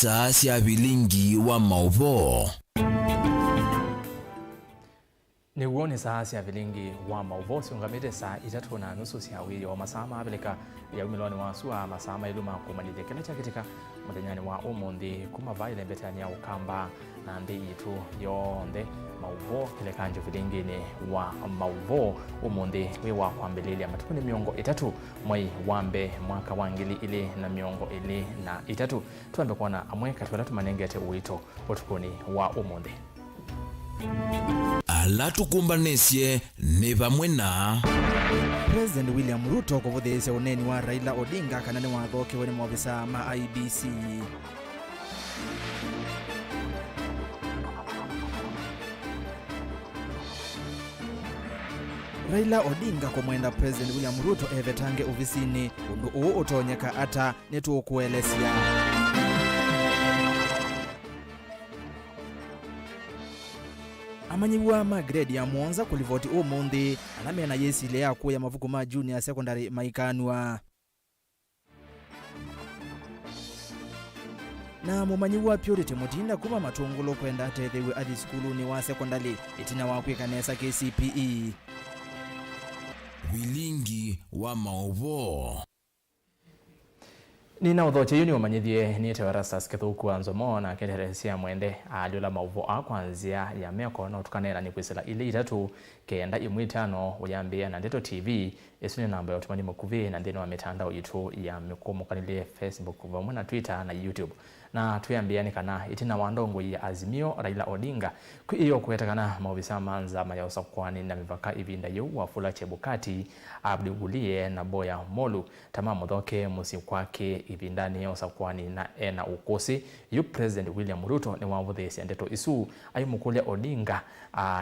saa cia Vilingi wa Mauvoo. Niwone saa cia Vilingi wa Mauvoo siungamite saa 3:30 cia wili wa masaa mabilika ya umiloni wa sua masaa mailuma kumanile kila chakitika muthenyani wa umundi kuma vaile mbetani ya ukamba na ndi itu yonde Mauvoo kile kanjo Vilingini wa Mauvoo umundi wiwa kwambililia matukuni miongo 3 mwai wambe mwaka wangili ili na miongo ili na 3 tuambe kuona amwe katika tumanengete uito utukuni wa umundi. Ala tukumbanesie ni vamwe na President William Ruto kuvuthiisya uneni wa Raila Odinga kana ni wathokewe ni maofisa ma IBC. Raila Odinga kumwenda President William Ruto evetange ofisini undu uu utonyeka ata nitukuelesya. Amanyiwa magrade ya Mwanza kulivoti umundi anamena yesile yaku ya mavuku ma junior secondary maikanwa. Na mumanyiwa Purity Mutinda kuma matungulo kwenda atethewe adi skulu ni wa secondary itina wakwikanesa KCPE. Vilingi wa Mauvoo. Nina udhoche yuni wamanyithie niete ERASTUS kithuku wa NZOMO na keteresia mwende aliola Mauvoo kwanzia ya meko na utukanera ni kwisila ili 3 kenda 15 uyambia na Ndeto TV esuni namba ya utumani mukuvi na ndino wa mitandao yitu ya mikumu kanile Facebook vamwe na Twitter na YouTube. Na tuyambiani kana itina wandongo ya Azimio Raila Odinga iyo kuetakana maofisa manza mayausa kwani na mivaka ivinda yu Wafula Chebukati Abdigulie na Boya Molu tama mudhoke musi kwake ivindani ya usakwani na ena ukosi yu President William Ruto ni wavudhesi Ndeto isu ayumukulia Odinga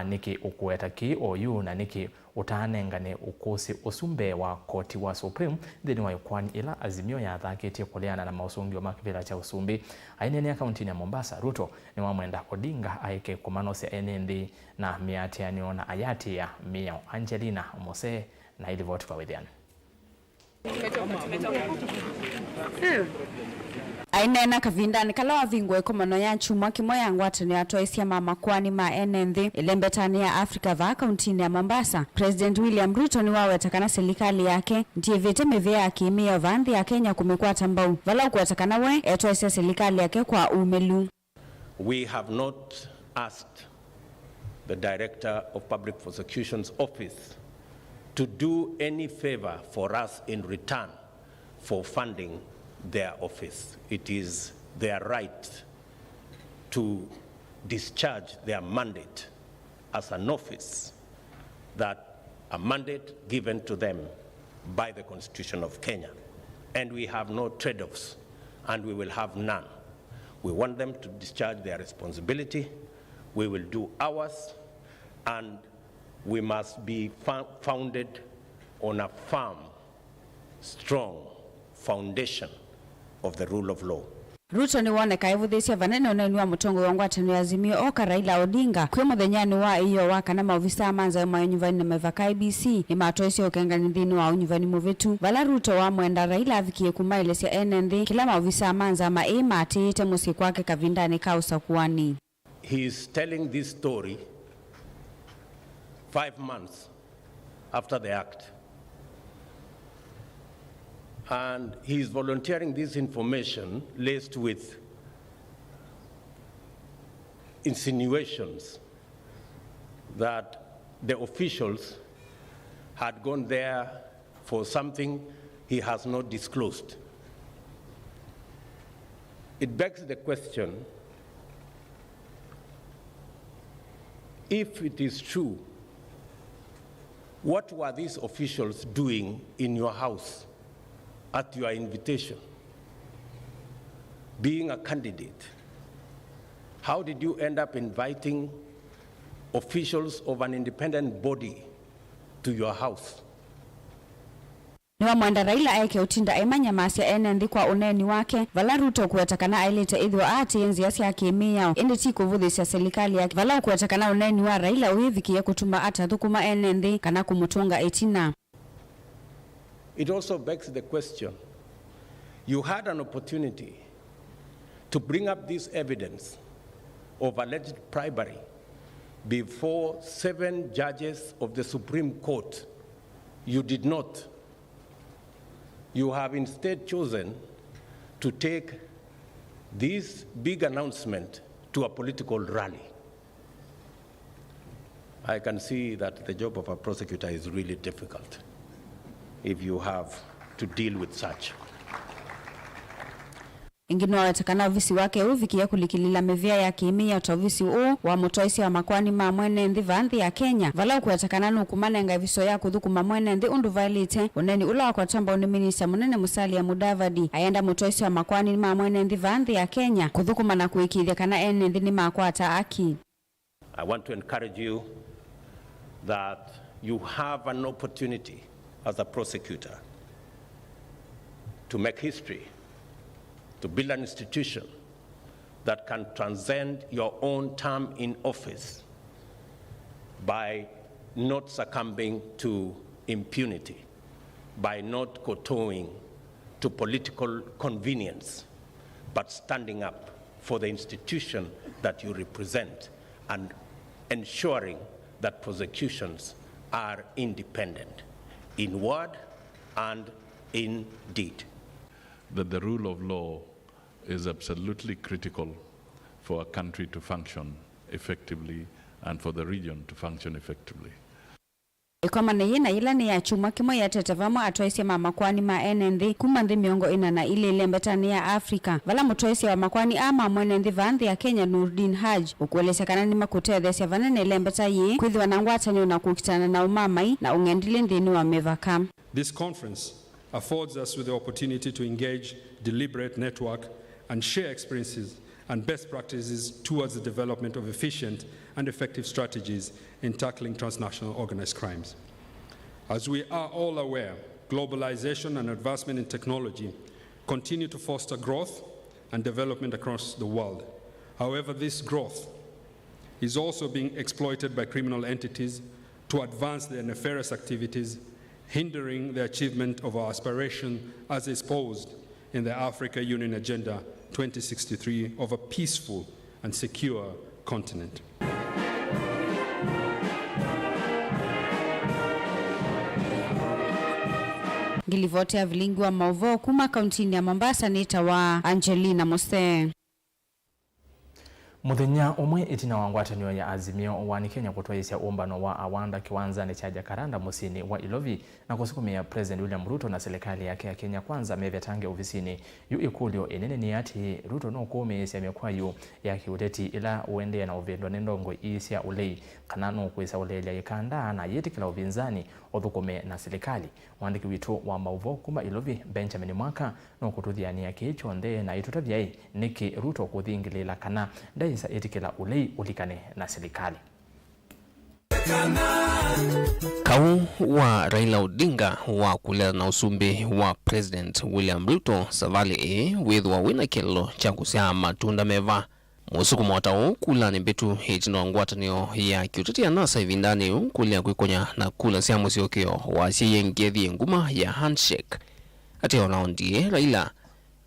niki ukuetaki oyu na niki utaanengane ukosi usumbe wa koti wa Supreme dhini wa yukwani ila Azimio ya dhaketi kuleana na mausungi wa makivila cha usumbi ainene ya kauntini ya Mombasa. Ruto ni wamwenda Odinga aike kumanosi enendi na miati ya niona ayati ya Miao Angelina Mose na ili votu kwa withiani. Ainena kavindani kala wavingwe komano ya chumwa kimoya ngwatani atoisia mama kwani ma NND ilembetani ya Afrika va kauntini ya Mombasa. President William Ruto ni wawetakana serikali yake ndiye viteme vya akimia vandhi ya Kenya kumekuwa tambau vala kuwatakana we atoisia serikali yake kwa umelu. We have not asked the Director of Public Prosecutions Office to do any favor for us in return for funding their office. It is their right to discharge their mandate as an office, that a mandate given to them by the Constitution of Kenya. And we have no trade-offs, and we will have none. We want them to discharge their responsibility. We will do ours, and we must be founded on a firm, strong foundation of the rule of law. Ruto ni woneka ivuthisya vanene uneni wa mutongo wa ngwatano ya Azimio oka Raila Odinga kwi muthenyani wa iyo wa kana maofisa manza ya nyuvani na mevaka IBC ni matoisi okengani thini wa nyuvani muvitu vala Ruto wa mwenda Raila avikie kumailesya NND kila maofisa manza ma matite musi kwake kavindani kausa kuwani. He is telling this story 5 months after the act. And he is volunteering this information laced with insinuations that the officials had gone there for something he has not disclosed. It begs the question, if it is true, what were these officials doing in your house at your invitation? Being a candidate, how did you end up inviting officials of an independent body to your house? Niwa mwenda Raila aike utinda emanya masya NND kwa uneni wake vala Ruto kuwetakana ailete idhwa ati enzi yasi ya kimia indi tiku vudhisya serikali yake vala kuwetakana uneni wa Raila uivikia kutuma ata thukuma NND kana kumutunga etina. It also begs the question, you had an opportunity to bring up this evidence of alleged bribery before 7 judges of the Supreme Court. You did not. You have instead chosen to take this big announcement to a political rally. I can see that the job of a prosecutor is really difficult if you have to deal with such. Ingino watakana ofisi wake uvikia kulikilila mevia ya kimi ya tovisi wa mutoisi wa makwani mamwene ndi vanthi ya Kenya vala kuyatakana nukumane nga viso ya kuthuku mamwene ndi undu vailite uneni ula wa kwa tamba uniminisa munene musali ya Mudavadi ayenda mutoisi wa makwani mamwene ndi vanthi ya Kenya kuthuku mana kuikithia kana ene ndi ni makwata aki. I want to encourage you that you have an opportunity as a prosecutor to make history, to build an institution that can transcend your own term in office by not succumbing to impunity, by not kowtowing to political convenience, but standing up for the institution that you represent and ensuring that prosecutions are independent in word and in deed. That the rule of law is absolutely critical for a country to function effectively and for the region to function effectively. Ikoma na yena ilani ya chuma kimo ya tetevamo atoisi wa makwani ma NND kumandhi miongo ina na ile lembetani ya Afrika. Vala mutoisi wa makwani ama mwenendi vanthi ya Kenya Nurdin Haj. Ukuelese kanani makute dhesi ya vanene lembeta ye kuithi wanangwata na kukitana na umamai na ungendili ndini wa mevaka. This conference affords us with the opportunity to engage, deliberate, network, and share experiences and best practices towards the development of efficient and effective strategies in tackling transnational organized crimes. As we are all aware, globalization and advancement in technology continue to foster growth and development across the world. However, this growth is also being exploited by criminal entities to advance their nefarious activities, hindering the achievement of our aspiration as exposed in the Africa Union Agenda 2063 of a peaceful and secure continent. Gilivote ya Vilingi wa Mauvoo kuma kauntini ya Mombasa nita wa Angelina Mose. Muthenya umwe itina wa ngwatanio ya Azimio wa Kenya kutwaisya umbano wa awanda kiwanzani cha Jakaranda musini wa Ilovi na kusukumia President William Ruto na serikali yake ya Kenya Kwanza mevetange ofisini yu ikulio enene ni ati Ruto no kuumeesya mekwayo ya kiuteti ila uende na uvendo nendongo isya ulei kanano kuisa ulelia ikanda na yetikila ubinzani othukume na serikali. Mwandiki witu wa Mauvoo kuma Ilovi Benjamin Mwaka no kututhiania kicho nde na itutavyai niki Ruto kuthingilila kana daisa yetikila ulei ulikane na serikali. Kau wa Raila Odinga wa kulela na usumbi wa President William Ruto savali withwa WINAKE cha kusia matunda meva musuku mwatao kula ni betu hitino ngwatanio ya kiutati ya nasa hivindani kulia kuikonya na kula siya musiokeo wa siye ngethi nguma ya handshake. Ati onaondie Raila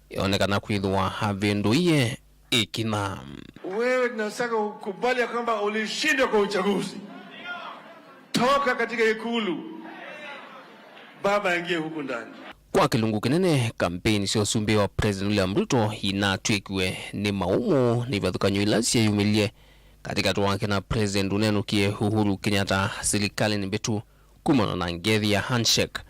yaonekana kuidhwa havenduiye ikina. Wewe tunataka ukubali kwamba ulishindwa kwa uchaguzi. Toka katika ikulu. Baba aingie huku ndani. Kwa kilungu kinene kampeni sio sumbi wa President William Ruto inatwekwe ni maumo ni vathukanyo ilasi yumilie katika tuwanke na President unenukie Uhuru Kenyatta serikali ni betu kumano na ngethi ya handshake.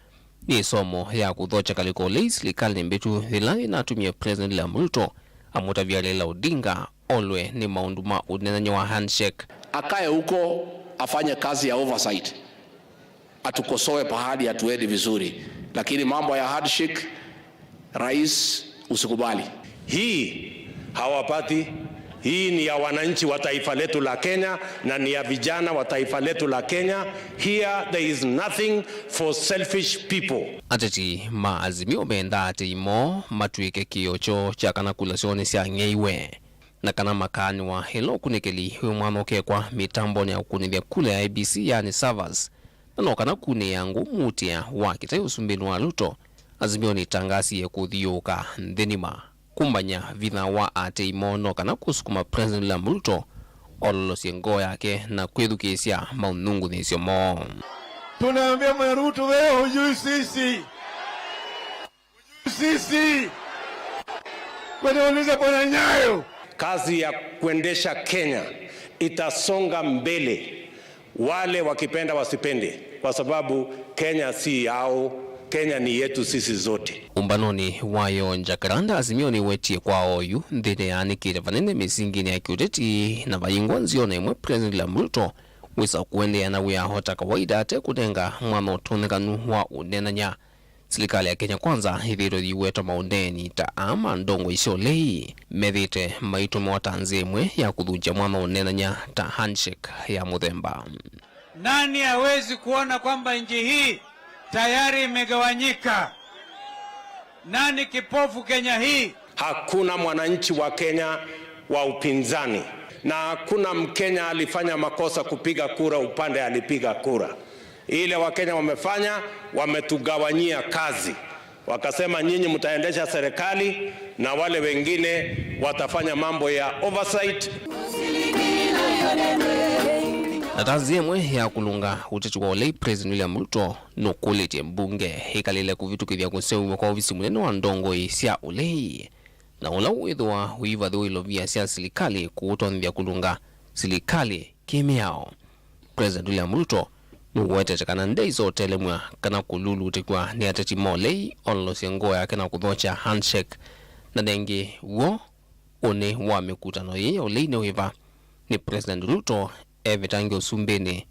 Ni somo ya kuthocha kaliko lei serikali ni betu dhila inatumia President William Ruto amutavia Raila Odinga olwe ni maunduma unenanyo wa handshake. Akae huko afanye kazi ya oversight, atukosoe pahali atuedi vizuri, lakini mambo ya handshake rais usikubali. Hii hawapati. Hii ni ya wananchi wa taifa letu la Kenya na ni ya vijana wa taifa letu la Kenya. Here there is nothing for selfish people. Ateti maazimio benda ati imo matuike kiocho cha kana kulasioni siya ngeiwe. Na kana makani wa helo kunikeli humanoke kwa mitambo ni ya ukunivya kule ya IBC yani servers. Na kana kune yangu mutia wa kita usumbinu wa Ruto azimio ni tangasi ya kudhioka ndhenima kumbanya vitha wa ate imono kana kusukuma President William Ruto ololosie ngoo yake na kwithukisia maunungu nisio mo. Tunaambia Bwana Ruto, wewe hujui sisi. Unauliza Bwana Nyayo. Kazi ya kuendesha Kenya itasonga mbele, wale wakipenda wasipende, kwa sababu Kenya si yao, Kenya ni yetu sisi zote. Umbanoni wayo Jacaranda Azimio ni wetie kwa oyu ndene yanikire vanene misingini ya kiuteti na vayingwa nziona imwe President William Ruto wisa kuendea na wia hota kawaida ate kutenga mwano tunekanu wa unenanya. Serikali ya Kenya Kwanza hithiro yiweta maundeni ta ama ndongo isio lei methite maitumo tanzimwe ya kuthunja mwano unenanya ta handshake ya muthemba. Nani hawezi kuona kwamba nchi hii tayari imegawanyika? Nani kipofu Kenya hii? Hakuna mwananchi wa Kenya wa upinzani, na hakuna Mkenya alifanya makosa kupiga kura upande alipiga kura. Ile Wakenya wamefanya, wametugawanyia kazi. Wakasema nyinyi mtaendesha serikali na wale wengine watafanya mambo ya oversight. Natazimwe ya kulunga uteti wa olei President William Ruto nukulete mbunge hikalile kuvitukithia kusewa kwa ofisi munene wa ndongo isia olei na ula uithwa uivadhu ilovia sia serikali kuutonthia kulunga serikali kimiao. President William Ruto nuwete kana ndei zote lemwa kana kululu utekwa ni ateti molei ololosia ngoo yake na kuthocha handshake na dengi wo one wa mikutano ye olei ne wiva ni President Ruto evitangi usumbeni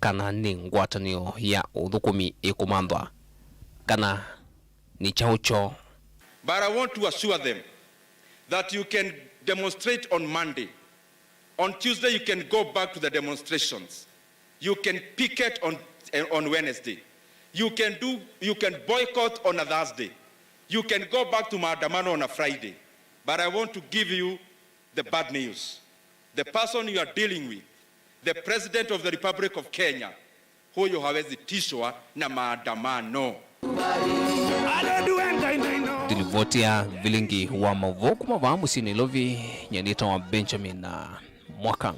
kana ni ngwatanio ya uthukumi ikumandwa kana ni chaucho. But I want to assure them that you can demonstrate on Monday. On Tuesday you can go back to the demonstrations. You can picket on Wednesday. You can boycott on a Thursday. You can go back to maandamano on a Friday. But I want to give you the bad news. The person you are dealing with, the President of the Republic of Kenya, huyo hawezi tishwa na maandamano. Tilivotia Vilingi wa Mauvoo kumavaa sini lovi nyanita wa Benjamin na mwaka.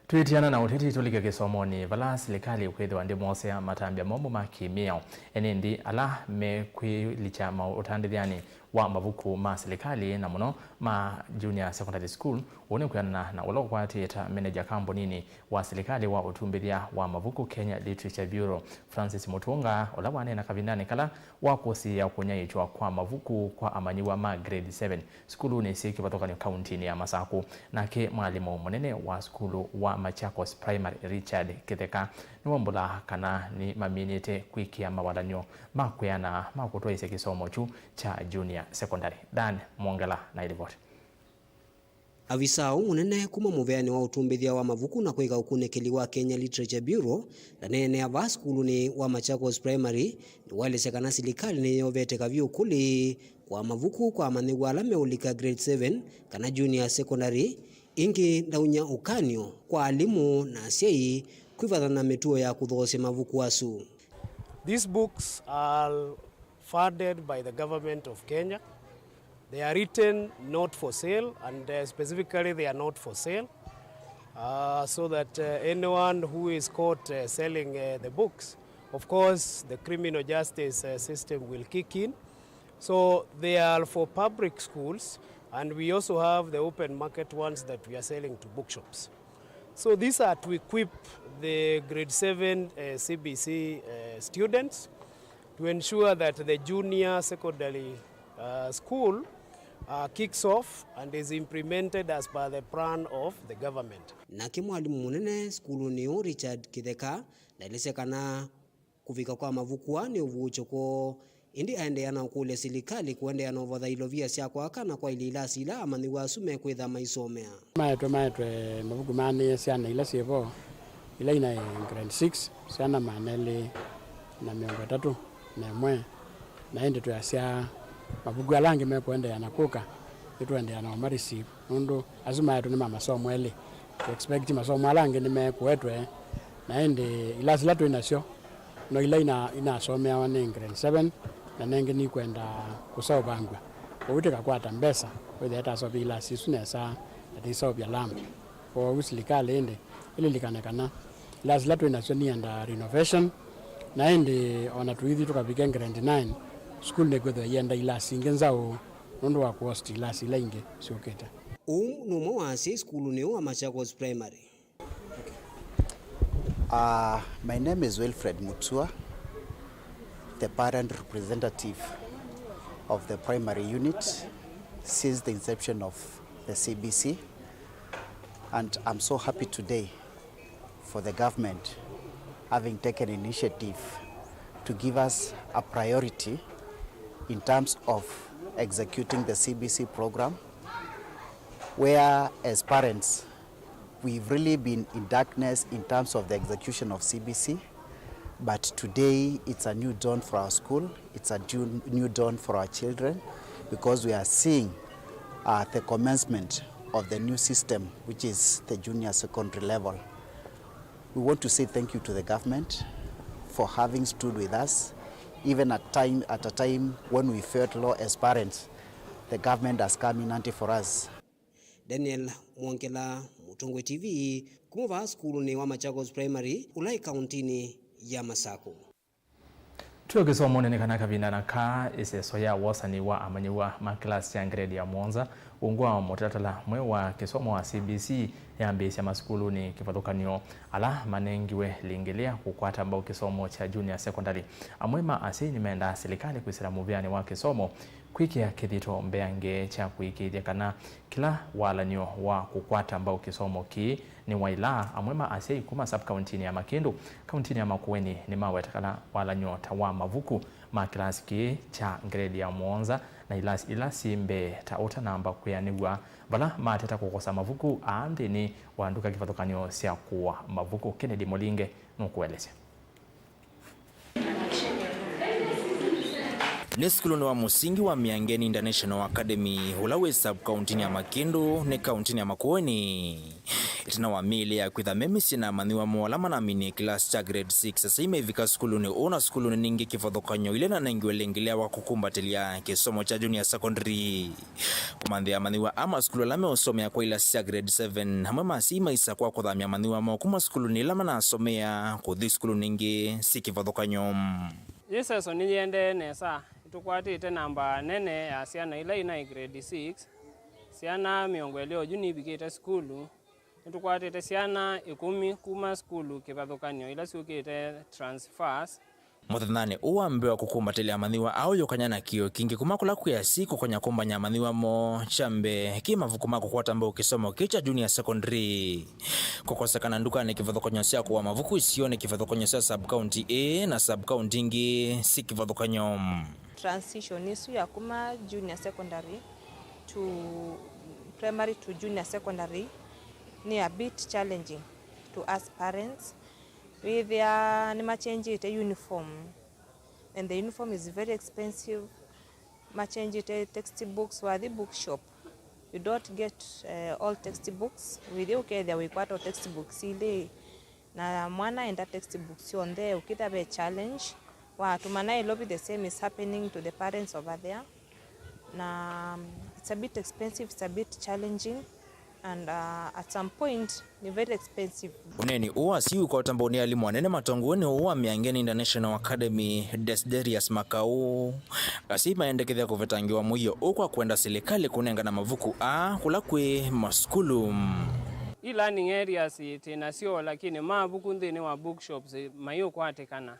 Tuitiana na uteti tulike kisomoni vala serikali ukwithwa ndi mose ya matambia mombo makimio enendi ala mekwilicha mautandithiani wa mavuku ma serikali na muno ma junior secondary school one kuyana na ulo kwatieta manager kambonini wa serikali wa utumbithia wa mavuku Kenya Literature Bureau Francis Mutunga olawane na kavinani kala wa kosi ya kunyaitwa kwa mavuku kwa amanyiwa ma grade 7 skulu ni siki patoka ni county ya Masaku na ke mwalimu munene wa skulu wa Machakos Primary Richard Kitheka niwombula kana ni maminite kwikia mawalanyo makuyana makutoa ise kisomo chu cha junior secondary. Dan Mwongela na ilivoti. Avisao munene kuma muveani wa utumbithia wa mavuku na kuiga ukunekeli wa Kenya Literature Bureau na nene ava skulu ni wa Machakos Primary ni wale sekana serikali ni yovete kavyo kuli kwa mavuku kwa manigwa alame ulika grade 7 kana junior secondary ingi ndaunya ukanyo kwa alimu na sei kuivathana metuo ya kuthose mavuku asu. These books are funded by the government of Kenya. They are written not for sale, and specifically they are not for sale, so that anyone who is caught selling the books, of course the criminal justice system will kick in. So they are for public schools, and we also have the open market ones that we are selling to bookshops. So these are to equip the grade 7 CBC students to ensure that the junior secondary school kicks off and is implemented as per the plan of the government. Na kimwalimu munene skulu ni Richard Kitheka ndalisekana kufika kwa mavukua ni uvuchoko indi aendeana kule serikali kuendeana ovotha ilovia cia kwakana kwa ilila sila amaniwa asume kwitha maisomea. Maetwe mavuku mane ciana ila cievo ila ina grade 6 ciana manele na miongo 3 na mwe na indi twacia mavuku alangi mekwendeana kuka itwendeana marisi nundu azuma yetu ni masomo ele expect masomo alangi ni mekwetwe na indi ila sila tu inacio no ila inasomea wa grade 7 na nengi ni kwenda kusoma bangwa Uwiteka kwata mbesa whether hata so bila sisune sa atiso bya lam kwa usilikale ende ile likanekana lazima tu inasoni and renovation na ende ona tuithi tukabika grade 9 school negotho yenda ila singenzao nondo wa cost ila sila inge sioketa numo wa school ni wa Machakos Primary. My name is Wilfred Mutua, the parent representative of the primary unit since the inception of the CBC, and I'm so happy today for the government having taken initiative to give us a priority in terms of executing the CBC program, where as parents we've really been in darkness in terms of the execution of CBC, but today it's a new dawn for our school, it's a new dawn for our children, because we are seeing the commencement of the new system, which is the junior secondary level. We want to say thank you to the government for having stood with us, even at a time when we felt low as parents. The government has come in handy for us. Daniel Mwankela, Mutongwe TV, kumuva school ni wa Machakos Primary, Ulai County ya Masako. Tuyo kisomo nenekana kabina na ka iseso ya wasani wa amanyiwa maklasi ya grade ya Mwanza ungwa motatala mwe wa kisomo wa CBC ya mbesi ya maskulu ni kifadhukanyo ala manengiwe lingelea kukwata ambao kisomo cha junior secondary amwema asi nimeenda serikali kuisira muviani wa kisomo kwikia kithito mbeange cha kuikiithia kana kila walanyo wa kukwata ambao kisomo ki ni waila amwema asi kuma sub county ya Makindu county ya Makueni ni mawetakala walanyo tawa Mavuku maklasi ki cha grade ya Mwanza na ilasi mbe taota namba kuyanigwa bala mateta kukosa Mavuku ande ni wanduka kifadhukanyo sia kuwa Mavuku. Kennedy Molinge nukueleze. Ni skulu ni wa musingi wa Miangeni International Academy ulawe sub county ya Makindu ne county ya Makueni itina wa mili ya kwitha memisi na maniwa mwalama na mini class cha grade 6 sasa imevika skulu ni una skulu ni ningi kifadhukanyo ile na nengiwe lengelea wa kukumbatilia kisomo cha junior secondary kumandhi ya maniwa ama skulu lame usomea kwa ila cha grade 7 hamama sima isa kwa kuthamia maniwa mwa kuma skulu ni lama na asomea kuthi skulu ningi si kifadhukanyo. Yesa so niende nesa tukwatite namba nene ya siana ila ina grade 6 siana miongweleo juni bikita skulu tukwatite siana 10 kuma skulu kifadhukanyo ila siukite transfers Muthanane uambewa kukumbatilia maniwa au yokanyana kio kingi kumakula kuya siku konya kumbanya maniwa mo chambe kima vukuma kukwata mbao kisomo kicha junior secondary kukosekana nduka ni kifadhukanyo sia kuwa Mavuku isione kifadhukanyo sia sub county A na sub county ingi si kifadhukanyo. Transition isu ya kuma junior secondary to primary to junior secondary ni a bit challenging to us parents. With their nima change it a uniform, and the uniform is very expensive. Ma change it a textbooks or the bookshop. You don't get all textbooks. With you okay, there we quite textbooks. Ile na mwana enda textbooks on there. Ukita be challenge. Wa tumana lobby the same is happening to the parents over there. Na it's a bit expensive. It's a bit challenging. And at some point ni very expensive. Uneni uwa siu kwa utamboni ya limu wanene matongoni uwa Miangeni International Academy Desderius Makau asima ende kithia kuvetangiwa muyo ukwa kuenda serikali kunenga na Mavuku kulakwe maskulu. E-learning areas tena sio lakini Mavuku ndini wa bookshops mayo kwatekana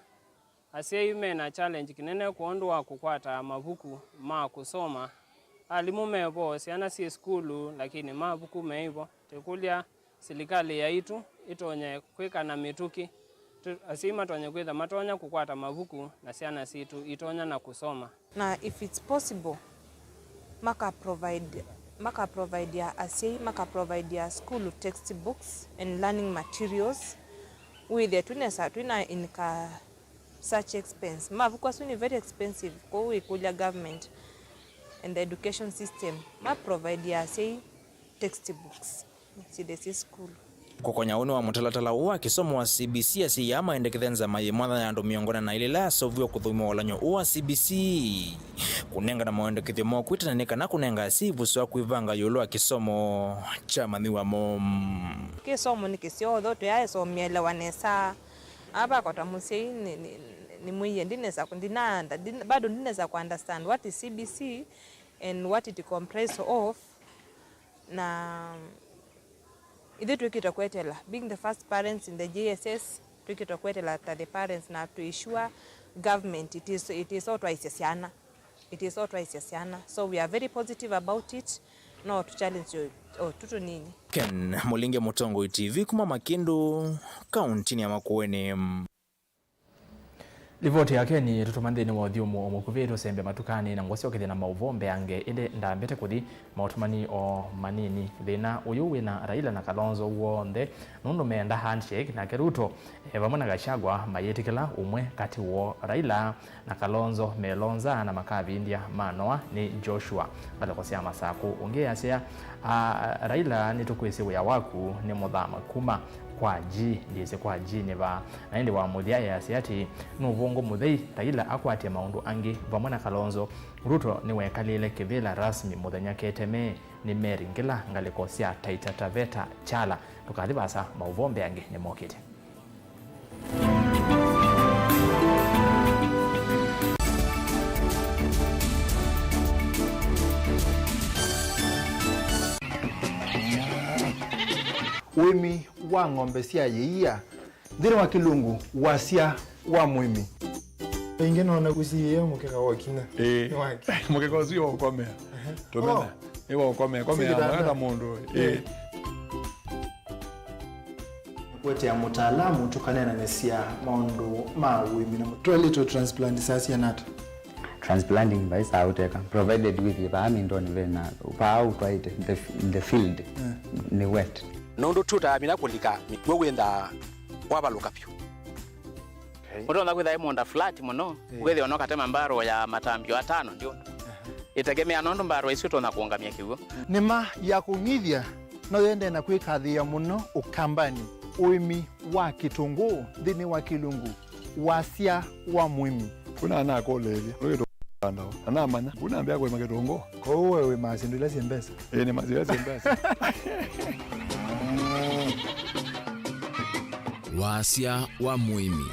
asia ime na challenge kinene kuondwa kukwata Mavuku kusoma alimu mebo siana si skulu lakini Mavuku meibo tekulia serikali ya itu itonye kweka na mituki asima tonye kwetha matonya kukwata Mavuku na siana situ itonya na kusoma na if it's possible maka provide ya asei maka provide ya school textbooks and learning materials with the twina in ka such expense Mavuku asuni very expensive kwa we kulia government and the education system ma provide ya say textbooks see this is school Kokonya uno wa mutalatala wa kisomo wa CBC asiyama endekethenza mayemwana ya ndo miongona na ilila sovyo kuthumwa walanyo wa CBC kunenga na maendekethio mo kwitananika na kunenga sivu swa kuivanga yolo wa kisomo cha mathiwa mo kisomo ni kisio thoto ya so mielewanesa aba kwa musi ni mwiye ndineza kundinanda bado ndineza ku understand what is CBC and what it comprises of na Idi tukitokwetela being the first parents in the JSS tukitokwetela to the parents na to issue government it is authorized so we are very positive about it no to challenge tutu nini Ken Mulinge Mutongo TV kuma Makindu kaunti ya Makueni. Livoti yake ni tutumandeni wa thiumu omukuviru sembe matukani na ngosio kithina mauvombe ange ile ndambete kuthi mautumani o manini thina uyu wina Raila na Kalonzo wonde nundu menda handshake na Keruto vamwe na Gachagua mayetikila umwe kati wo Raila na Kalonzo melonza na makavi India manoa ni Joshua bale kosia masaku unge asia Raila ni tukwisi ya waku ni muthama kuma kwa ji ndize kwa ji neba na ndi wa muthia ya siati nuvongo muthei Raila akwatia maundu angi vamwe na Kalonzo Ruto ni wekalile kivila rasmi muthenya keteme ni meringila ngaliko sia Taita Taveta Chala tukathibasa mauvombe angi ni mokite wimi wa ng'ombe cia yeia thiri wa kilungu wasia wa mwimi ingine ona kusiye mukeka wakina mukeka usio ukomea tumena ewa ukomea mwana mundu kwete ya mutaalamu tukanena nesia maundu ma wimi na toilet transplant sasa nata transplanting by sauteka provided with the amindoni vena pa out right in the field ni wet nondo tuta mina kulika mitwenda kwabaluka pyo Mutonda kwitha imonda flat muno wethi ono katema mbaro ya matambio 5 ndio itegemea nondo mbaro icio tona kuongamia kiugo nima ya kunyithia no yende na kwikathia muno ukambani uimi wa kitungu thini wa kilungu wasia wa mwimi kuna na kolele wewe ndo ana manya kuna ambia kwa makitungu kwa wewe mazindula sembesa ni mazindula sembesa wasia wa mwimi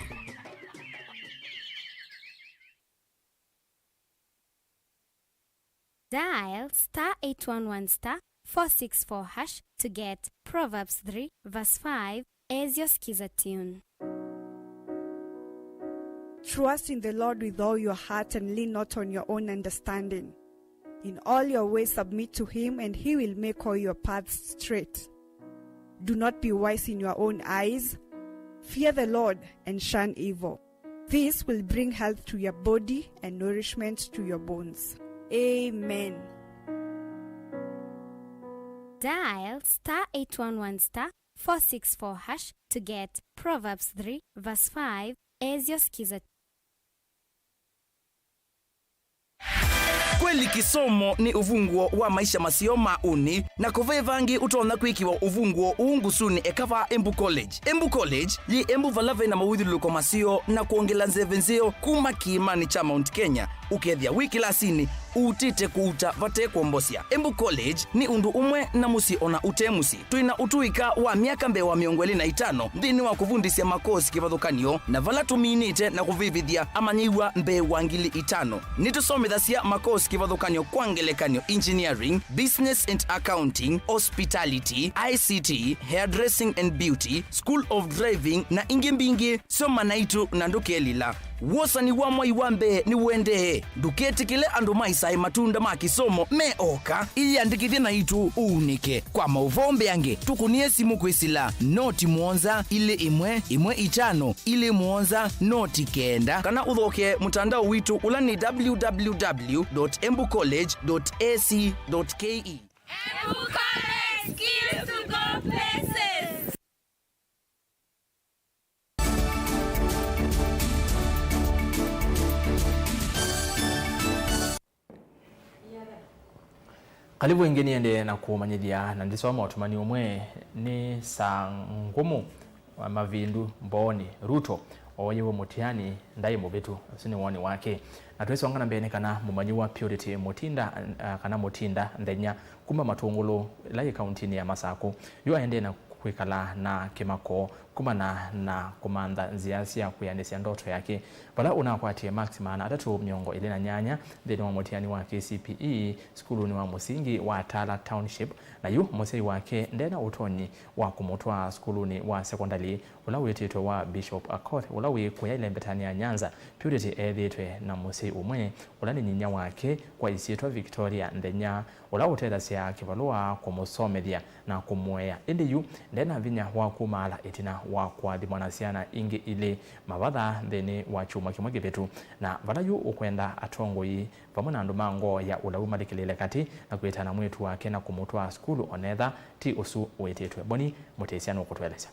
Dial *811*464# to get Proverbs 3 verse 5 as your skiza tune. Trust in the Lord with all your heart and lean not on your own understanding. In all your ways submit to him and he will make all your paths straight. Do not be wise in your own eyes. Fear the Lord and shun evil. This will bring health to your body and nourishment to your bones. Amen. Dial *811*464# to get Proverbs 3 verse 5 as your skiza. Kweli kisomo ni uvunguo wa maisha masio mauni na kuvevangi utona kwikiwa uvunguo uungusuni ekava Embu College. Embu College yi Embu valave na mawithuluko masio na kuongela nzevenzio kuma kiimani cha Mount Kenya ukethia wiki lasini utite kuuta vate kuombosia. Embu College ni undu umwe na musi ona utemusi. Tuina utuika wa miaka mbewa miongweli na 5 dhini wa kuvundisia makosi kivathukanio na vala tuminite na kuvivithia amanyiwa mbewa ngili 5. Nitusomithasya makosi kivathukanio kwa ngelekanio engineering, business and accounting, hospitality, ICT, hairdressing and beauty, school of driving na ingimbingi soma naitu na ndukelila. Wosa ni wamwa iwambe ni wende duketi kile andu maisai matunda makisomo meoka ili andikithia na itu unike kwa mauvombe yange tukunie simu kwisila noti muonza ile imwe 5 ile muonza noti kenda kana uthoke mtandao witu ula ni www.embucollege.ac.ke. Embu College, skills to go places. Kalibu ingeni ende na kumanyithia na NZOMO tumani umwe ni sangumu wa mavindu mboni Ruto oyewo mutiani ndai mubitu sini woni wake na twesongana mbene kana mumanyiwa Purity Mutinda kana Mutinda ndenya kuma matungulu lai kauntini ya Masako yo aende na kwikala na kimako kumana na kumanda nziasia kuyandesia ndoto yake bala unakwatie maximana atatu mnyongo ile na nyanya ndeni wa mutiani wa KCPE skulu ni wa musingi wa Tala Township na yu musei wake ndena utoni wa kumutwa skulu ni wa secondary ulawi tito wa Bishop Akoth ulawi kuyaile mbetania Nyanza Purity editwe na musei umwe ulani nyinya wake kwa isietwa Victoria ndenya ulawi tedasia kibalua kumusomethia na kumwea indi yu ndena vinya wa kumala itina wa kwa dimonasiana ingi ile mabadha ndeni wa chuma kimwege betu na valayu ukwenda atongoi pamona ndumango ya ulawi malikilile kati na kuitana mwetu wake na kumutwa skulu onetha ti usu uitetwe boni mutesiano kutweleza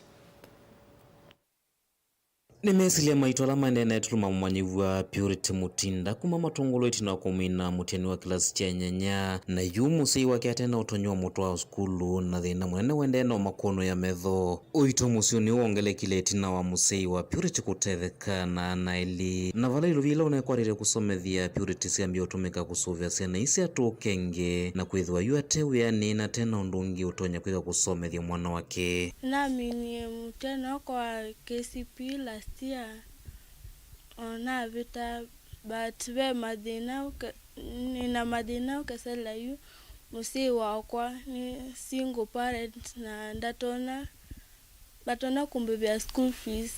Nimesilia maitola manene tuluma mumanyivwa Purity Mutinda kuma matungulu itina kumina mutiani wa kilasi cha nyanya na yu musei wake atena utonywa mutu wa skulu na thina munene wende na makono ya metho uito musio ni uongele kile itina wa musei wa Purity kutetheka na ili na vala iluvila unekwarire kusomethia Purity siambia utumika kusuvia sena isi atukenge na kwithwa yu atewiyani na tena undungi utonya kwika kusomethia mwana wake nami ni mtena kwa KCP last year ona vita but we madina nina madina ukasela yu musei wakwa ni single parent na ndatona batona kumbebea school fees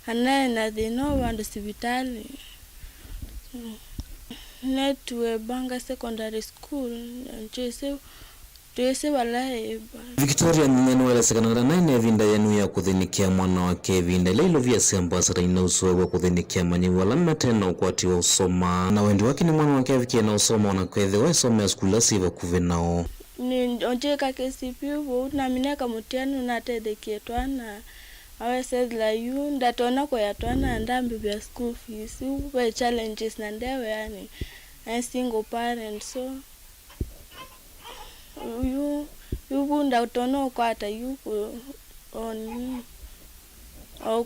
anaye na dhino wando sivitali netwe banga secondary school tuese walae Victoria nyanyani wale sekanara naine vinda yanu ya kuthinikia mwana wake vinda leilo vya semba sata ina usuwe wa kuthinikia manyi wala matena ukwati wa usoma na wendi waki ni mwana wake vikia na usoma wana kwethe wa isome ya skula siva kuve nao ni onjeka KCP wo na mineka mutiani unatethekietwa na awe says la yu ndatona kwa yatwana ndambi vya school fees we challenges na ndewe yani a single parent so you bunda utono kwa hata yuko on au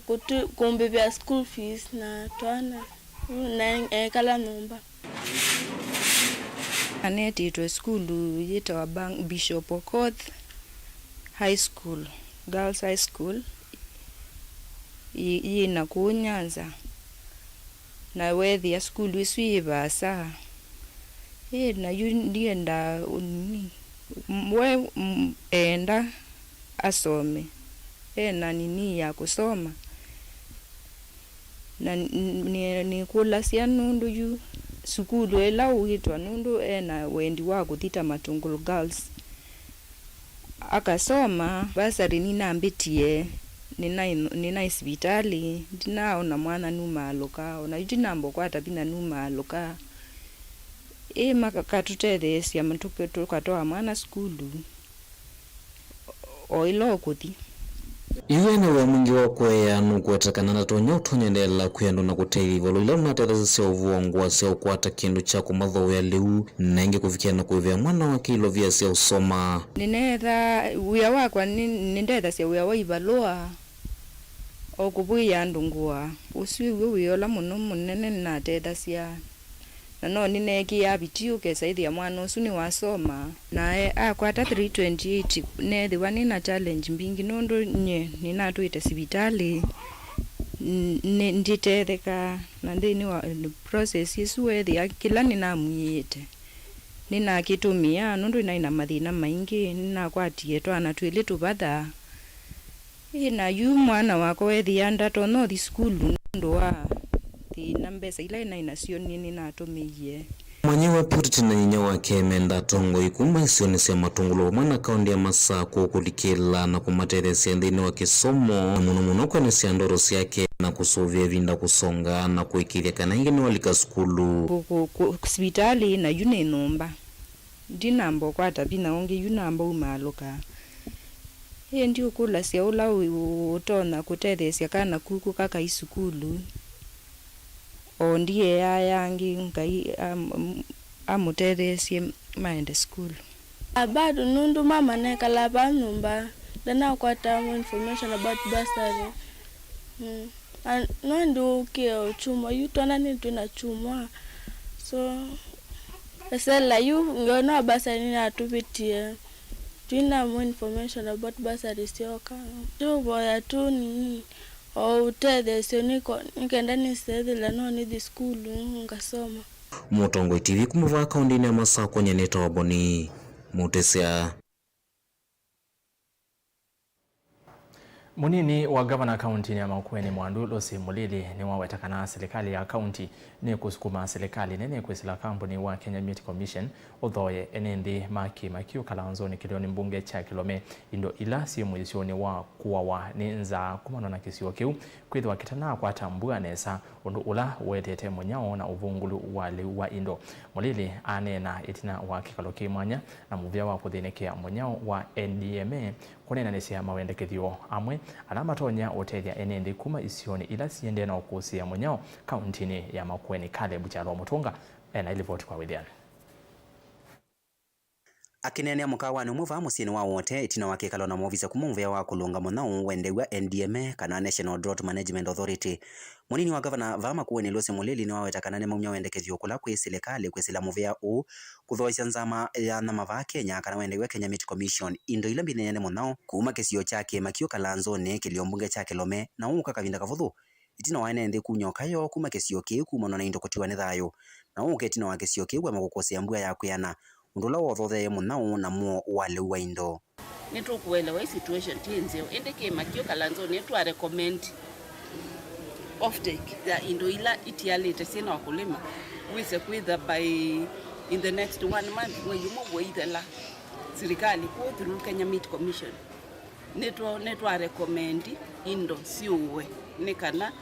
kumbe vya school fees na twana na kala numba aneti to school yita bang Bishop Akoth High School Girls High School yina ku Nyanza na wethi ya school wiswiva sa na ndienda mwe enda asome na nini ya kusoma na ni kula sia nundu yu sukulu ela uitwa nundu na wendi wa kuthita Matungulu Girls akasoma basari nina ambitie nina hospitali ndinaona mwana numa aloka ona itinambo kwata bina numa aloka makakatutethesia matupe tukatoa mwana skulu oilo kuthi iwene wa mwingi wa kwea nukuetakana na tonya utonyendela kuyendo na kutethi valo ila unatetha sio vuongwa sio kuata kindu cha kumatho ya liu na ingi kufikia na kuivea mwana wa kilo vya sio usoma ninetha uya wakwa nindetha sio uya wa ivalua o kubuya ndungua usiwe uyola muno munene na tetha sia na no nineki ya bitiu kesaithia mwana usu ni wasoma nae akwata 328 nethi wanina challenge mbingi nundu nye ninatuite sibitali nditetheka na ndini wa process isu wethi kila ninamuyite ninakitumia nundu ina mathina maingi ninakwatie twana twili tubatha na yu mwana wako wethi anda to no thi school nundu wa na mbesa ila inacio nini natumiye Manyiwa Purity na nyinya wake menda tongo ikuma isioni sia Matungulu mwana kaundi ya Masako kulikila na kumatethesia nthini wa kisomo muno kwene sia ndoro siake na kusuvia vinda kusonga na kuikiria kana ingine walika skulu hospitali na yune nomba dinambo kwata bina onge yunambo umaloka ndio kula sia ula utona kutethesia kana kuku kaka isukulu ondie ya yangi ngai amutethesie maende school. Bado nundu mama nekala pa nyumba dana kwata information about bursary. No ndo kio chuma yutona ni tuna chuma. So esela yu ngona bursary na tupitie. Tuna more information about bursary sioka. Jo boya tu ni o tede sioniko nikenda ni sedela no ni the school ngasoma. Mutongwe TV kumuva kaunti ya Masako nyeneta waboni Mutesia. Munini wa gavana kaunti ya Makueni Mwandu Losi Mulili ni wawetakana serikali ya kaunti ni kusukuma serikali nene kwisila kampuni wa Kenya Meat Commission udhoye enendi makio kalanzo ni kilioni mbunge cha kilome indo ila si mwisioni wa kuwa wa ninza kumano na kisiwa kiu kwithwa kitana kwa tambua nesa undu ula wetete mwenyao na uvungulu wali wa indo. Mulili anena itina wa kikaloki mwanya na muvia wa kuthinekea mwenyao wa NZOMO kunena nesia mawendekethio amwe alamatonya otelia enendi kuma isioni ila siende na ukusia mwenyao kauntini ya Makueni kale buchalo mutunga ena ilivoti kwa William. Akinene mukawani umuva musini wa wote itina wakikalo na movisa kumumvya wa kulunga munao wendewa NZOMO kana National Drought Management Authority. Munini wa gavana va Makueni Losi Mulili ni wawetakana mumya wendekethio kula kwi serikali kwisila muvya u kuthoisya nzama ya nama va Kenya kana wendewa Kenya Meat Commission indo ila mbinene munao kuma kisio chake makio kalanzoni kiliombunge cha kilome na uka kavinda kavuthu itina waenende kunyoka yo kuma kisio kiu kumana na indo kutiwa ni thayo na uka itina wa kisio kiu magukosea mbua ya kuyana undula wothothe munao na muo wale wa indo nitukuelewa situation tinzeo endeke makio kalanzoni tu recommend offtake ya indo ila itialete sina wakulima wise kwitha by in the next 1 month when you move either la serikali ko through Kenya Meat Commission netwa recommend indo siuwe nekana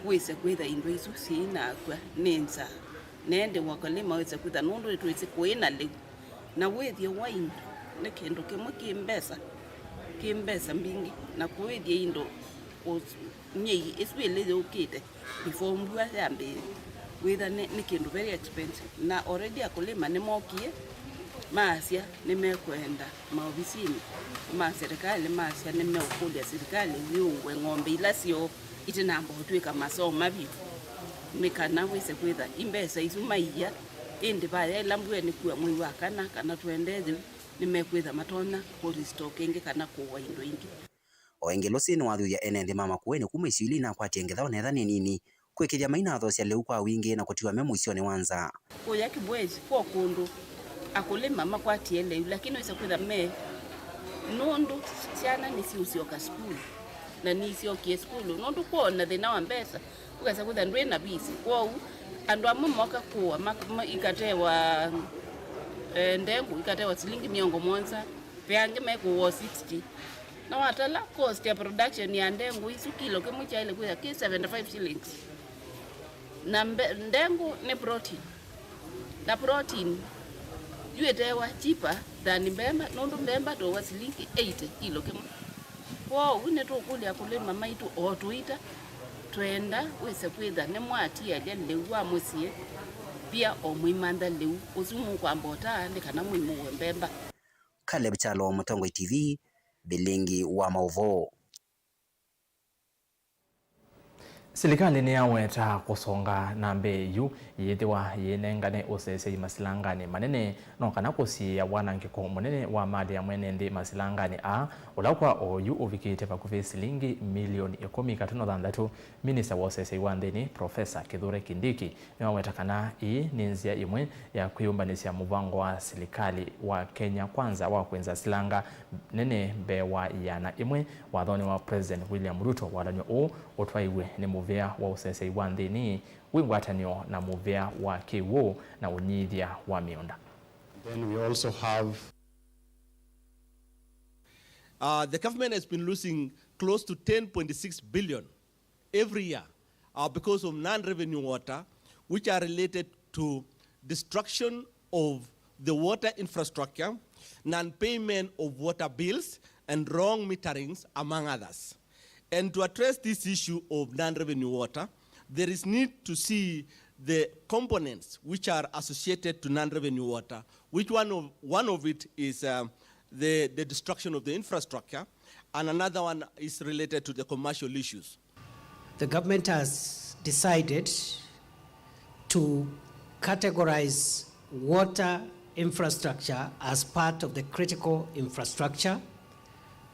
wise kwitha indo isu sina kwa nenza nende wakulima wise kwitha nundu twise kwina le na wethia wa indo nekendo kimwe kimbesa mbingi na kwithia indo nyei iswele ukite before mbua yambe witha ni kindu very expensive na already akulima ni mokie masia nimekwenda maofisini ma serikali masia nimeukulia serikali viungwe ng'ombe ila sio itinamba utwika masoma biu mikana wise kwitha imbesa isu maiya indi baya ila mbue ni kuwa mwi wa kana tuendeze nimekwitha matona ku restock ingi kana kuwa indo ingi oenge Losi ni wathuya ene ma Makueni kuma isiuli na kwatie ngethao netha nini kwikiria mainatho cia leu kwa wingi na kutiwa memu isioni wanza kuya kibwezi kwa kundu akulima makwatie leu lakini wisa kwitha me nundu ciana ni ciucioka skulu na ni iciokie skulu nundu kuona thina wa mbesa ukasa kwitha ndwi na bisi kwou andu amwe moka kuwa ikatewa ndengu ikatewa silingi miongo monza peange mekuwa 60 na watala cost ya production ya ndengu isu kilo kimwe cha ile kwa ki 75 shillings na ndengu ni protein na protein yuetewa cheaper than mbemba nundu mbemba to wasilingi 80 kilo kimwe kwa une to kulia kulima maitu otuita twenda wese kwitha ne mwati ya leu wa musie pia omwimanda leu usumu kwa mbota ndikana mwimu mbemba kale buchalo Mutongwe TV Vilingi wa Mauvoo. Serikali ni yaweta kusonga na mbeyu yithiwa yinengane usese masilangani manene no kana kusia wanangiko munene wa mali ya mwene ndi masilangani a ulakwa oyu uvikite pakuvi silingi milioni 10 minista wa usese wa ndini Profesa Kithure Kindiki yaweta kana ni nzia imwe ya kuyumbanisya muvango wa serikali wa Kenya kwanza wa kwenza silanga nene bewa yana imwe wathoni wa President William Ruto walanyo utwaiwe ni muvea wa usese wa ndini wingwatanio na muvea wa kiwu na unyithia wa miunda. Then we also have the government has been losing close to 10.6 billion every year because of non-revenue water which are related to destruction of the water infrastructure, non-payment of water bills and wrong meterings among others. And to address this issue of non-revenue water, there is need to see the components which are associated to non-revenue water, which one of it is the destruction of the infrastructure, and another one is related to the commercial issues. The government has decided to categorize water infrastructure as part of the critical infrastructure,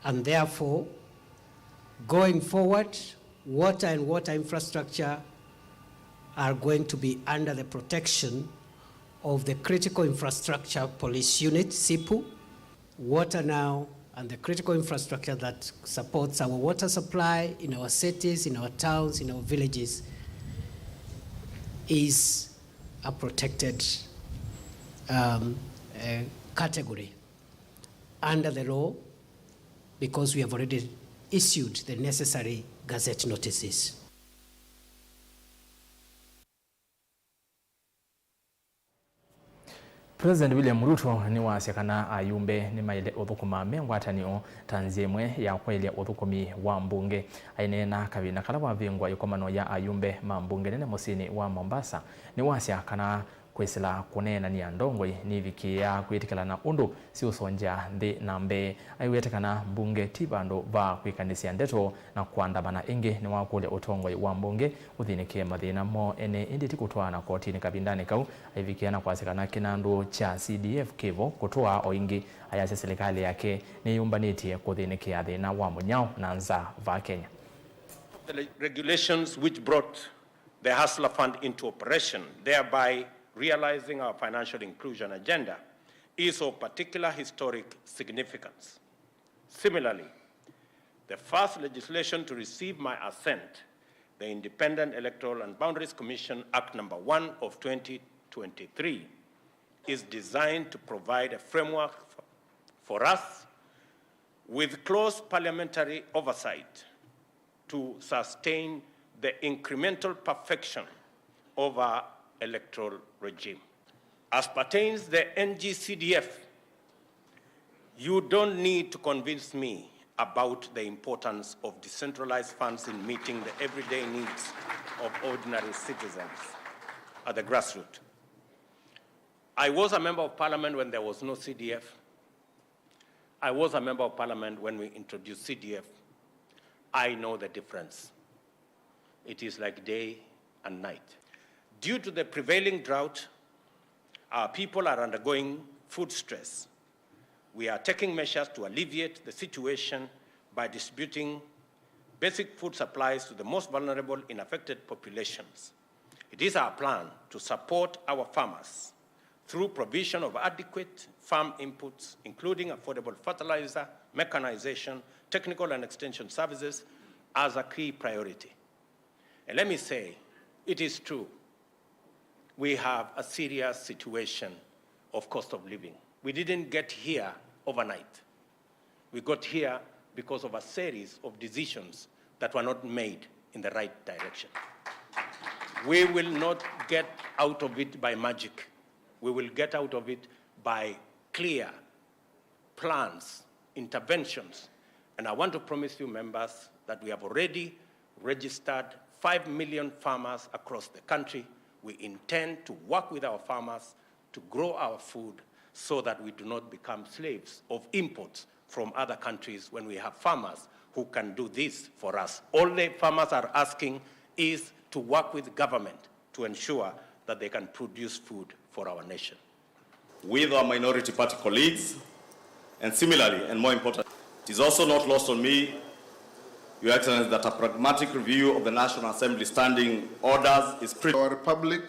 and therefore, going forward, water and water infrastructure are going to be under the protection of the Critical Infrastructure Police Unit, CIPU. Water now and the critical infrastructure that supports our water supply in our cities, in our towns, in our villages is a protected category under the law, because we have already issued the necessary gazette notices. President William Ruto ni wasekana ayumbe ni maile uthukuma mengwatanio tanzimwe ya kwelya uthukumi wa mbunge ainena kavina kala wavingwa ikomano ya ayumbe mambunge nene musini wa Mombasa ni wasekana kwisila kunena ni andongwe ni vikia kwitikala na undu si usonja ndi nambe aiwetekana mbunge tibando va kwikanisia ndeto na kuandamana ingi ni wakule utongwe wa mbunge uthinikie mathina mo ene indi tikutwana kotini kabindani kau aivikiana kwasekana kinandu cha CDF kivo kutoa oingi ayase serikali yake ni yumbanitie kuthinikia thina wa munyao na nza va Kenya. The regulations which brought the Hustler Fund into operation, thereby realizing our financial inclusion agenda, is of particular historic significance. Similarly, the first legislation to receive my assent, the Independent Electoral and Boundaries Commission Act No. 1 of 2023, is designed to provide a framework for us with close parliamentary oversight to sustain the incremental perfection of our electoral regime. As pertains the NGCDF, you don't need to convince me about the importance of decentralized funds in meeting the everyday needs of ordinary citizens at the grassroots. I was a member of parliament when there was no CDF. I was a member of parliament when we introduced CDF. I know the difference. It is like day and night. Due to the prevailing drought, our people are undergoing food stress. We are taking measures to alleviate the situation by distributing basic food supplies to the most vulnerable in affected populations. It is our plan to support our farmers through provision of adequate farm inputs, including affordable fertilizer, mechanization, technical and extension services, as a key priority. And let me say, it is true, we have a serious situation of cost of living. We didn't get here overnight. We got here because of a series of decisions that were not made in the right direction. We will not get out of it by magic. We will get out of it by clear plans, interventions. And I want to promise you, members, that we have already registered 5 million farmers across the country. We intend to work with our farmers to grow our food so that we do not become slaves of imports from other countries when we have farmers who can do this for us. All the farmers are asking is to work with government to ensure that they can produce food for our nation. With our minority party colleagues, and similarly, and more important, it is also not lost on me, Your Excellency, that a pragmatic review of the National Assembly standing orders is critical. Our republic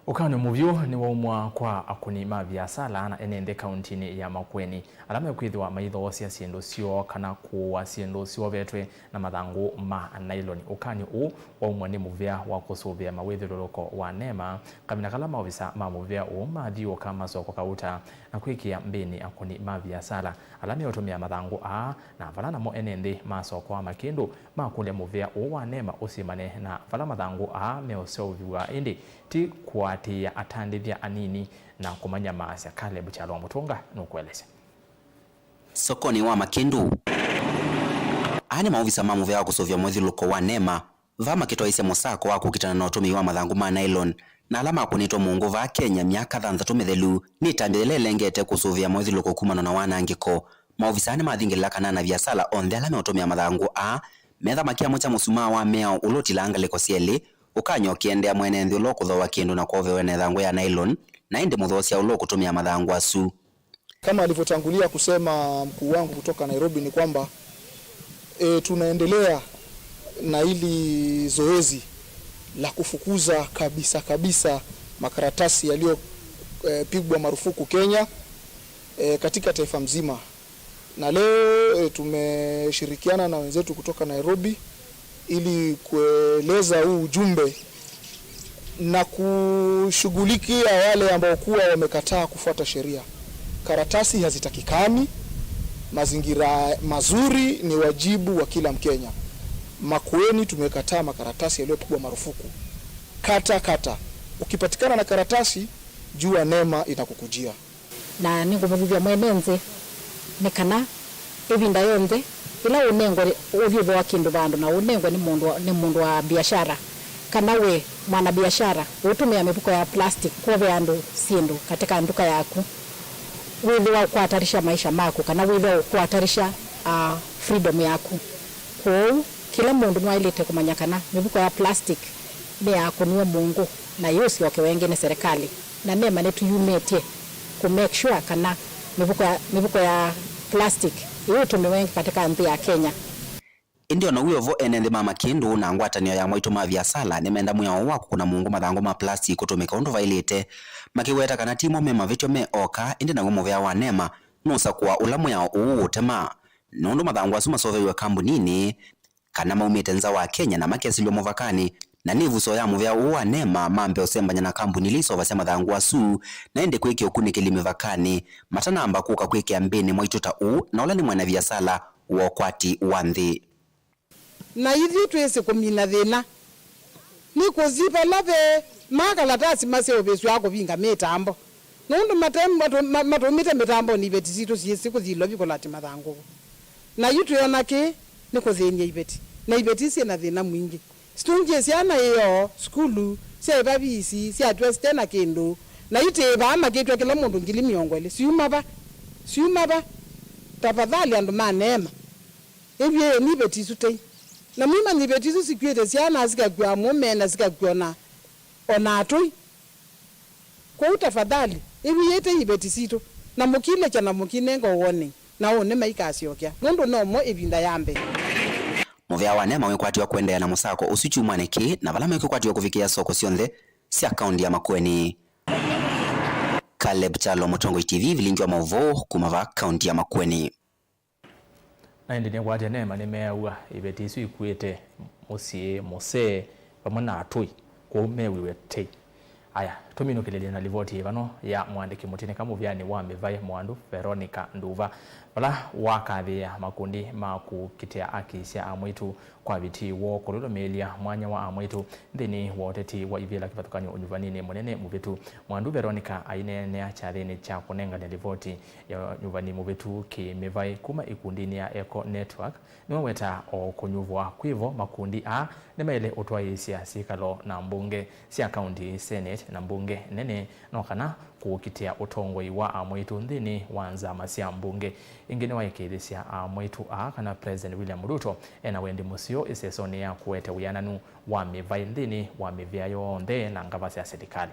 Ukani muvyo ni waumwa kwa akunima biasala na enende kauntini ya Makueni. Alama kwithwa maitho cia ciendo cio kana kuwa ciendo cio vetwe na mathangu ma nylon. Ukani u waumwa ni muvya wa kusuvia mawithiruroko wa nema kamina kala maofisa ma muvya u mathio kama soko kauta na kwikia mbini akunima biasala. Alama yotumia mathangu a na valana mo enende masoko wa makindu makule muvya u wa nema usimane na vala mathangu a meoseoviwa indi ti kwa ya atandithia anini na kumanya maasya Caleb Chalwa Mutunga nukueleza. sokoni wa Makindu. Ani mauvisa mamu vya kusovya mwithiluko wa NEMA vama kitoise musako wa kukitana na utumi wa mathangu ma nylon na alama kunitwa mungu va Kenya miaka 6 mithelu ni tambile lengete kusovya mwithiluko kumana na wanangiko. Mauvisa ni mathingila kana na biasala onthe alama utumia mathangu a metha makia mocha musuma wa mea ulotilanga liko sieli ukanyo kiendea mwene nthilo kuthoa kindu na kuovewe na thangu ya nylon na indi muthosia ulo kutumia mathangu asu. Kama alivyotangulia kusema mkuu wangu kutoka Nairobi ni kwamba tunaendelea na hili zoezi la kufukuza kabisa makaratasi yaliyopigwa marufuku Kenya katika taifa mzima. Na leo tumeshirikiana na wenzetu kutoka Nairobi ili kueleza huu ujumbe na kushughulikia wale ambao kuwa wamekataa kufuata sheria. Karatasi hazitakikani. Mazingira mazuri ni wajibu wa kila Mkenya. Makueni tumekataa makaratasi yaliyopigwa marufuku. Kata. Ukipatikana na karatasi, jua NEMA inakukujia. Na ningumuvivya mwenenze nekana evinda yonze ila unengo ovyo wa kindu bandu na unengo ni mundu wa biashara. Kana we mwana biashara utumia mifuko ya plastic kwa andu sindu katika nduka yako. Wili wa kuhatarisha maisha mako kana wili wa kuhatarisha freedom yako. Kwa kila mundu mwailete kumanyakana mifuko ya plastic ni yako niwe mungu na yosi wake wengine serikali na NEMA netu unite ku make sure kana mifuko ya plastic yote wengi katika nchi ya Kenya. Indio na uyo vo enende mama Kindu na ngwatanio ya mwaitu ma biasala nemenda muyao wako kuna mungu mathangu ma plastic kutumika undu vailite makiweta kana timo mema vicho me oka indi na ngumo vya wa NEMA nusa kwa ulamu yao uutema nundu mathangu asuma sovewe kambunini kana maumite nza wa Kenya na makesilio movakani na nivuso ya muvya wa NEMA mambe osembanya na kambuni liso vasema mathangu asu na ende kwiki okunike limivakani matana amba kuka kwiki ambini mwaituta na ula ni mwana biasala wokwati wanthi. Na hivi tuweze kumina thina ni kuzipa lave makalatasi maseo besu yako vinga mitambo nundu matumite mitambo ni beti zito siesi kuthilo bikolati mathangu na yitu yonake ni kuthenia ibeti na ibeti si na thina mwingi stunje siana iyo skulu sia babisi sia tweste na kindu na yite ba maketwa kila mundu ngili miongwele siuma ba tafadhali andu ma NEMA ebye ni beti sutei na mima ni beti su sikwete siana asika kwa mumena sika kuona ona atoi kwa utafadhali ebye yete ibeti sito na mukile cha na mukine ngo wone na one maikasi okya nundu nomo ebinda yambe. Muvya wa NEMA wekwatiwa kuendea na musako usichumwaniki na valama wekwatiwa kufikia soko sionthe si akaunti ya Makueni. Caleb Chalo, Mutongo TV, Vilingi wa Mauvoo, kumava kaunti ya Makueni. Na ndi ngwatia NEMA nimeaua ibeti isu ikuite mose pamona atui kwa mewiwe te. Aya, tumino kilele na livoti vano ya mwandiki mutine kamuvyani wa mevai mwandu Veronica Nduva wala wakathia makundi makukitia akisia amwitu kwa viti wo kololo melia mwanya wa amwitu thini woteti wa ivila kipatukanyo unyuvanini munene muvitu mwandu Veronica ainene achathini cha kunenga na livoti ya nyuvani muvitu ki mevai kuma ikundini ya Eco Network niweta o kunyuvwa kwivo makundi a nemele utwaisia sikalo na mbunge sia county senate na mbunge nene nokana kukitia utongoi wa amwitu nthini wanza masia mbunge ingine waikithisia amwitu kana President William Ruto ena wendi musio isesoni ya kuete uyananu wa mivai nthini wa mivya yonthe na ngavasi ya serikali.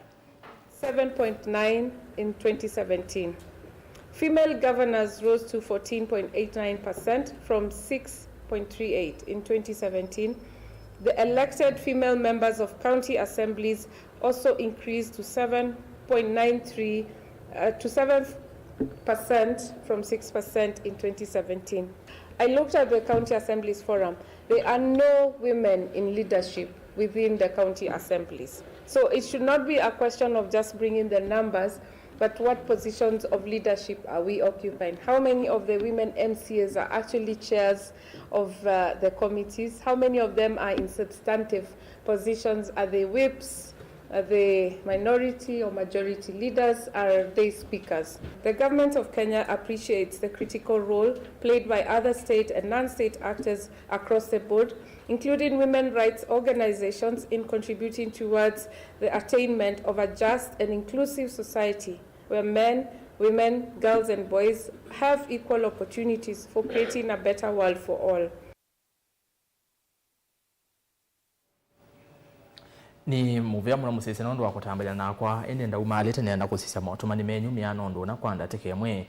7.9 in 2017. Female governors rose to 14.89% from 6.38 in 2017. The elected female members of county assemblies also increased to 7.93 to 7% from 6% in 2017. I looked at the county assemblies forum. There are no women in leadership within the county assemblies. So it should not be a question of just bringing the numbers, but what positions of leadership are we occupying? How many of the women MCAs are actually chairs of the committees? How many of them are in substantive positions? Are they whips? the minority or majority leaders are they speakers. The government of Kenya appreciates the critical role played by other state and non-state actors across the board, including women rights organizations, in contributing towards the attainment of a just and inclusive society where men, women, girls and boys have equal opportunities for creating a better world for all. Ni muvya muna musese nondo wakutambila na kwa ende nda umalete nenda kusisa matumani menyu mianondo na kwanda tekemwe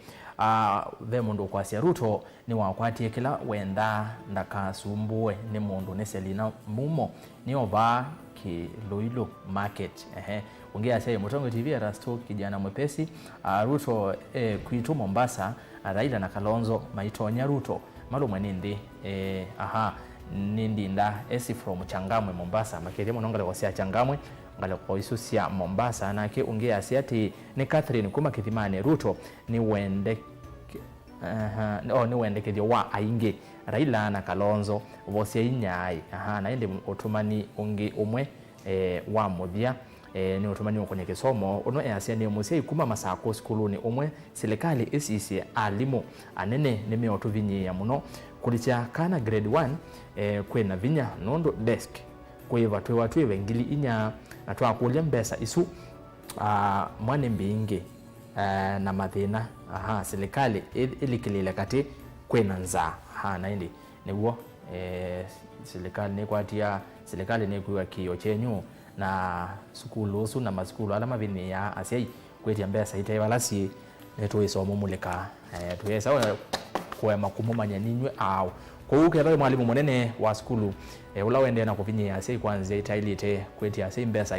ve mundu kwasia Ruto ni wakwatie kila wenda ndakasumbue ni mundu neselina mumo ni ova Kiloilo market ongea sasa Mutongo TV ERASTUS kijana mwepesi Ruto kuitu Mombasa Raila na Kalonzo maitonya Ruto malo mwenindi nindinda esi from Changamwe Mombasa makirimo nongale wasia Changamwe ngale kwa isusia Mombasa nake ongea siati ni Catherine kuma kithimane Ruto ni wende ni wende kithio wa ainge Raila na Kalonzo vosia inyai na ende otumani ungi umwe wa muthia ni otumani kwenye kisomo ono asia ni musia ikuma masako skuluni umwe serikali isisi alimu anene nime otuvinyi ya muno kulicha kana grade 1 kwena vinya nondo desk kweva watu wengili inya atwa kulia mbesa isu mwane mbinge na mathina serikali ilikilile kati kwena nza na indi niwo serikali ni kwatia serikali ni kuwa kio chenyu na sukulu su na masukulu ala mavini ya asiai kwetia mbesa itebalasi neto isomo muleka tuyesa kwa makumu manyaninywe au kwa hiyo kero mwalimu munene wa skulu ula wende na kuvinyia sei kwanza itailite kwetia sei mbesa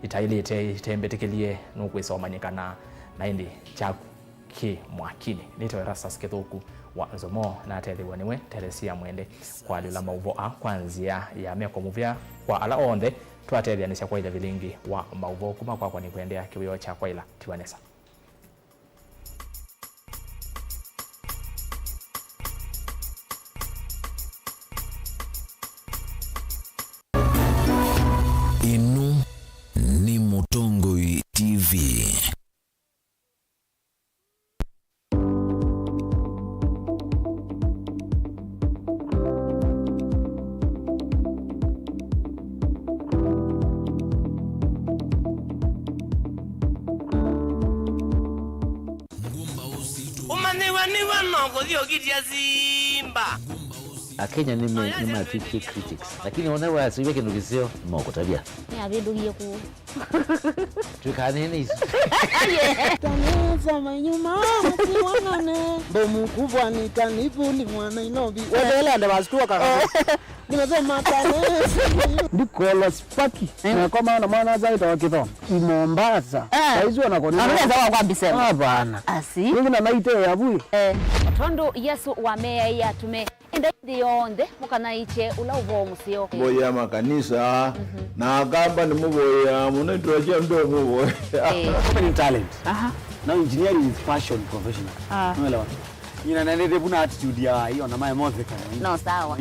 itailite itembetekelie no kwisomanyikana na indi chaku ki mwakini nito ERASTUS kethuku wa NZOMO na telewa niwe Teresia mwende kwa lula Mauvoo kwanzia ya meko muvya kwa ala onde twatelia nisha kwa ila Vilingi wa Mauvoo kuma kwa ni kuendea kiwio cha kwa ila tiwanesa Inu ni Mutongo TV. Umaniwa nongo dio gidia zimba. Kenya ni marafiki critics lakini wanawe asiwe kindu kisio moko tabia ni abidugie ku tukane ni taneza manyuma siwanane bomu kubwa ni kanivuli mwana inobi wabele ande bastua kaka nimesema taneza ndikola spaki na kwa maana mwana zaita wakitho Mombasa saizi wanakoni anaweza kwa bisema hapana asi ningi na maite ya bui tondo Yesu wa meya ya tume enda yonde mukana iche ula uvomusio boya makanisa na agamba ni muboya munetwa cha ndo muboya open talent now engineering is passion professional unaelewa ina nene de buna attitude ya hiyo na my mother no sawa